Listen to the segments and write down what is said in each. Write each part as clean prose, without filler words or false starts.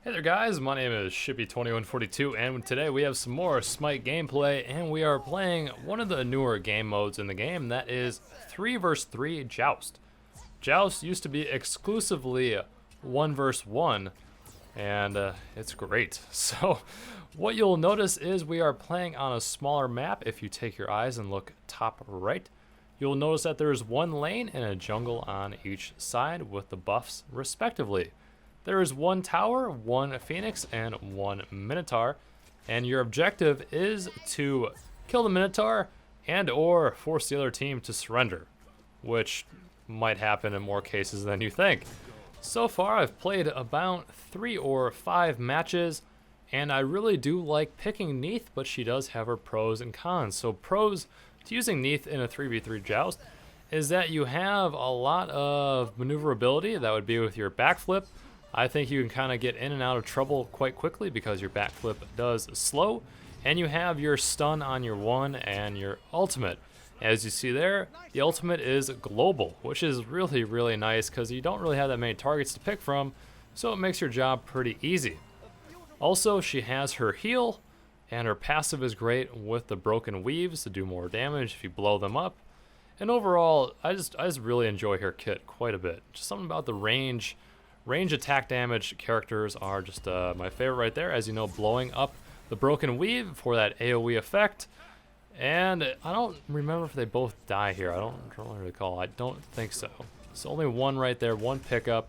Hey there guys, my name is Shippy2142 and today we have some more SMITE gameplay and we are playing one of the newer game modes in the game, that is 3 vs 3 Joust. Joust used to be exclusively 1 vs 1 and it's great. So what you'll notice is we are playing on a smaller map. If you take your eyes and look top right, you'll notice that there's one lane and a jungle on each side with the buffs respectively. There is one tower, one phoenix, and one minotaur, and your objective is to kill the minotaur and or force the other team to surrender, which might happen in more cases than you think. So far I've played about 3 or 5 matches, and I really do like picking Neith, but she does have her pros and cons. So pros to using Neith in a 3v3 joust is that you have a lot of maneuverability. That would be with your backflip. I think you can kind of get in and out of trouble quite quickly because your backflip does slow, and you have your stun on your 1 and your ultimate. As you see there, the ultimate is global, which is really nice because you don't really have that many targets to pick from, so it makes your job pretty easy. Also, she has her heal, and her passive is great with the broken weaves to do more damage if you blow them up. And overall, I just really enjoy her kit quite a bit. Just something about the range attack damage characters are just my favorite right there. As you know, blowing up the broken weave for that AoE effect. And I don't remember if they both die here. I don't really recall. I don't think so. So only one right there, one pickup.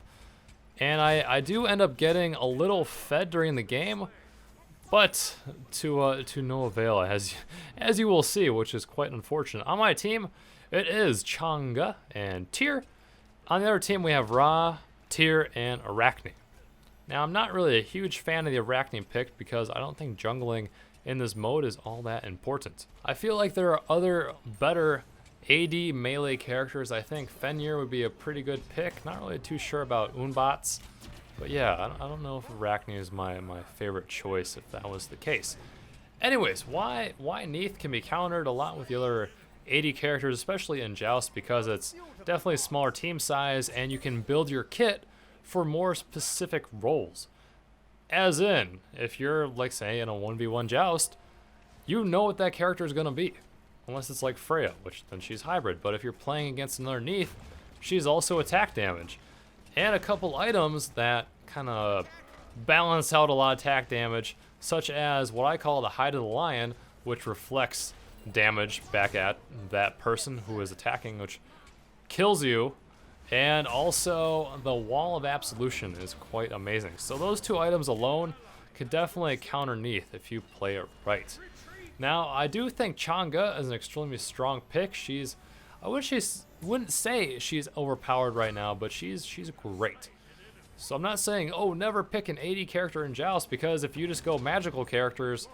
And I do end up getting a little fed during the game, but to no avail, as you will see, which is quite unfortunate. On my team, it is Chang'e and Tyr. On the other team, we have Ra, Tyr, and Arachne. Now, I'm not really a huge fan of the Arachne pick because I don't think jungling in this mode is all that important. I feel like there are other better AD melee characters. I think Fenrir would be a pretty good pick. Not really too sure about Unbots, but yeah, I don't know if Arachne is my favorite choice if that was the case. Anyways, why Neith can be countered a lot with the other AD characters, especially in Joust, because it's definitely a smaller team size and you can build your kit for more specific roles. As in, if you're like say in a 1v1 Joust, you know what that character is going to be. Unless it's like Freya, which then she's hybrid. But if you're playing against another Neith, she's also attack damage. And a couple items that kind of balance out a lot of attack damage, such as what I call the Hide of the Lion, which reflects damage back at that person who is attacking, which kills you. And also the Wall of Absolution is quite amazing. So those two items alone could definitely counter Neith if you play it right. Now, I do think Chang'e is an extremely strong pick. I wouldn't say she's overpowered right now, but she's great. So I'm not saying, oh, never pick an AD character in Joust, because if you just go magical characters,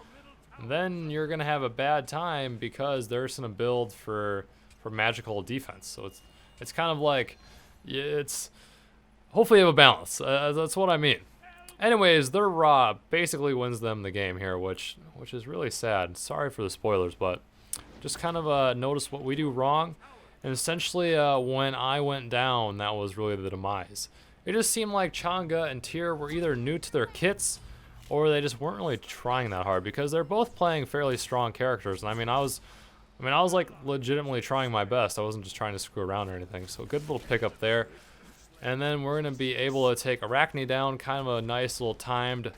then you're gonna have a bad time because there's gonna build for magical defense. So it's kind of like, it's hopefully you have a balance. That's what I mean. Anyways, their Ra basically wins them the game here, which is really sad. Sorry for the spoilers, but just kind of notice what we do wrong. And essentially, when I went down, that was really the demise. It just seemed like Chang'e and Tyr were either new to their kits, or they just weren't really trying that hard, because they're both playing fairly strong characters. And I was like legitimately trying my best. I wasn't just trying to screw around or anything. So good little pickup there. And then we're gonna be able to take Arachne down. Kind of a nice little timed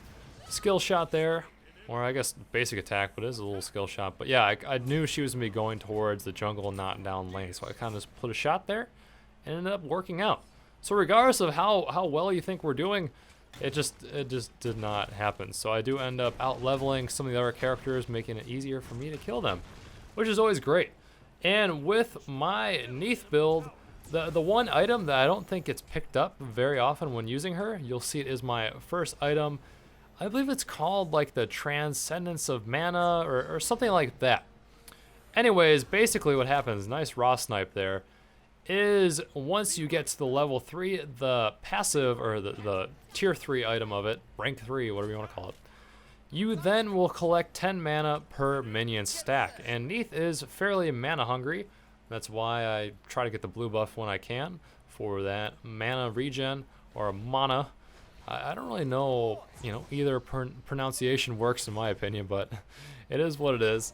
skill shot there, or I guess basic attack, but it is a little skill shot. But yeah, I knew she was gonna be going towards the jungle, not down lane. So I kind of just put a shot there, and ended up working out. So regardless of how well you think we're doing, it just did not happen. So I do end up out leveling some of the other characters, making it easier for me to kill them, which is always great. And with my Neith build, the one item that I don't think gets picked up very often when using her, you'll see it is my first item. I believe it's called like the Transcendence of Mana or something like that. Anyways, basically what happens, nice raw snipe there, is once you get to the level 3, the passive, or the tier 3 item of it, rank 3, whatever you want to call it, you then will collect 10 mana per minion stack. And Neith is fairly mana hungry. That's why I try to get the blue buff when I can for that mana regen, or mana. I don't really know, you know, either pronunciation works in my opinion, but it is what it is.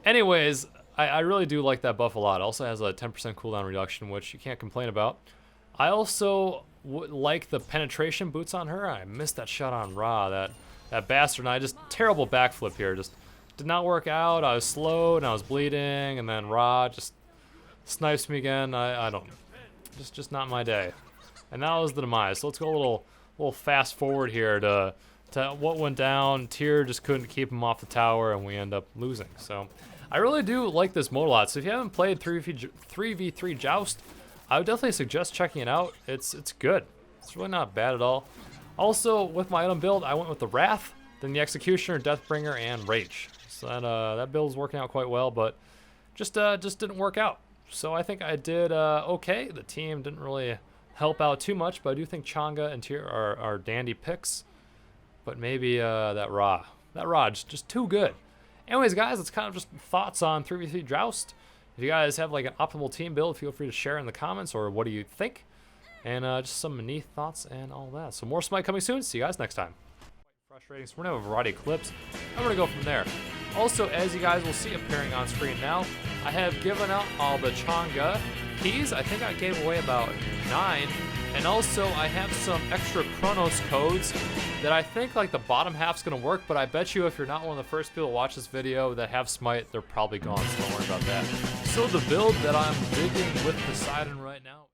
Anyways, I really do like that buff a lot. Also has a 10% cooldown reduction, which you can't complain about. I also like the penetration boots on her. I missed that shot on Ra, that bastard, and I just terrible backflip here. Just did not work out. I was slowed and I was bleeding, and then Ra just snipes me again. I don't, just not my day. And that was the demise. So let's go a little fast forward here to what went down. Tyr just couldn't keep him off the tower, and we end up losing. So I really do like this mode a lot. So if you haven't played 3v3 Joust, I would definitely suggest checking it out. It's good. It's really not bad at all. Also, with my item build, I went with the Wrath, then the Executioner, Deathbringer, and Rage. So that build is working out quite well, but just didn't work out. So I think I did okay. The team didn't really help out too much, but I do think chang'e and Tyr are dandy picks. But maybe that Ra just too good. Anyways, guys, it's kind of just thoughts on 3v3 Joust. If you guys have like an optimal team build, feel free to share in the comments, or what do you think? And just some neat thoughts and all that. So more Smite coming soon. See you guys next time. Frustrating. So we're gonna have a variety of clips. I'm gonna go from there. Also, as you guys will see appearing on screen now, I have given out all the chang'e keys. I think I gave away about 9. And also, I have some extra Chronos codes that I think like the bottom half's gonna work, but I bet you if you're not one of the first people to watch this video that have Smite, they're probably gone, so don't worry about that. So the build that I'm digging with Poseidon right now